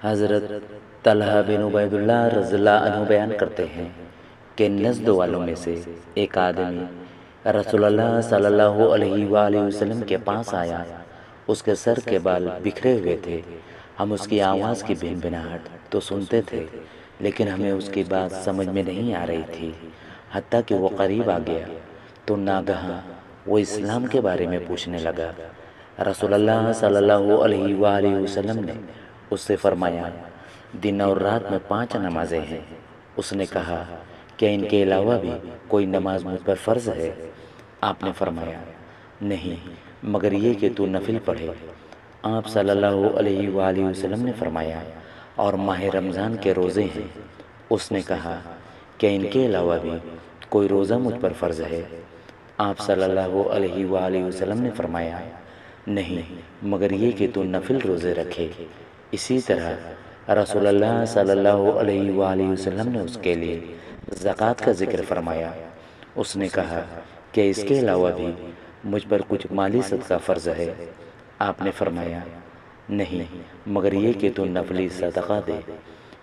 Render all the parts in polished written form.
حضرت طلحہ بن عبید اللہ رضی اللہ عنہ بیان کرتے ہیں کہ نجد والوں میں سے ایک آدمی رسول اللہ صلی اللہ علیہ وآلہ وسلم کے پاس آیا۔ اس کے سر کے بال بکھرے ہوئے تھے۔ ہم اس کی آواز کی بھن بھناہٹ تو سنتے تھے، لیکن ہمیں اس کی بات سمجھ میں نہیں آ رہی تھی۔ حتیٰ کہ وہ قریب آ گیا تو ناگہاں وہ اسلام کے بارے میں پوچھنے لگا۔ رسول اللہ صلی اللہ علیہ وآلہ وسلم نے اس سے فرمایا، دن اور رات میں 5 نمازیں ہیں۔ اس نے کہا، کیا ان کے علاوہ بھی کوئی نماز مجھ پر فرض ہے؟ آپ نے فرمایا، نہیں، مگر یہ کہ تو نفل پڑھے۔ آپ صلی اللہ علیہ وآلہ وسلم نے فرمایا، اور ماہ رمضان کے روزے ہیں۔ اس نے کہا، کیا ان کے علاوہ بھی کوئی روزہ مجھ پر فرض ہے؟ آپ صلی اللہ علیہ وآلہ وسلم نے فرمایا، نہیں، مگر یہ کہ تو نفل روزے رکھے۔ اسی طرح رسول اللہ صلی اللہ علیہ وآلہ وسلم نے اس کے لیے زکوٰۃ کا ذکر فرمایا۔ اس نے کہا، کہ اس کے علاوہ بھی مجھ پر کچھ مالی صدقہ فرض ہے؟ آپ نے فرمایا، نہیں، مگر یہ کہ تو نفلی صدقہ دے۔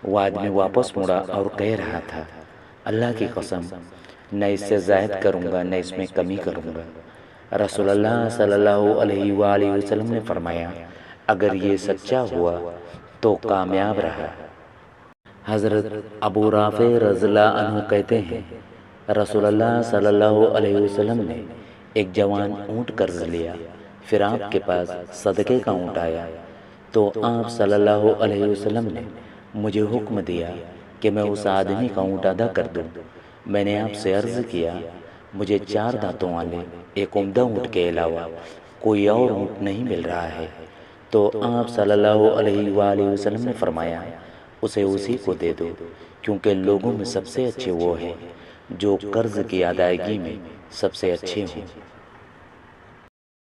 وہ آدمی واپس مڑا اور کہہ رہا تھا، اللہ کی قسم، نہ اس سے زائد کروں گا نہ اس میں کمی کروں گا۔ رسول اللہ صلی اللہ علیہ وآلہ وسلم نے فرمایا، اگر یہ سچا ہوا تو کامیاب رہا۔ حضرت ابو رافع رضی اللہ عنہ کہتے ہیں، رسول اللہ صلی اللہ علیہ وسلم نے ایک جوان اونٹ قرض لیا۔ پھر آپ کے پاس صدقے کا اونٹ آیا تو آپ صلی اللہ علیہ وسلم نے مجھے حکم دیا کہ میں اس آدمی کا اونٹ ادا کر دوں۔ میں نے آپ سے عرض کیا، مجھے 4 دانتوں والے ایک عمدہ اونٹ کے علاوہ کوئی اور اونٹ نہیں مل رہا ہے۔ تو آپ صلی اللہ علیہ وآلہ وسلم نے فرمایا، اسے اسی کو دے دو، کیونکہ لوگوں میں سب سے اچھے وہ ہیں جو قرض کی ادائیگی میں سب سے اچھے ہوں۔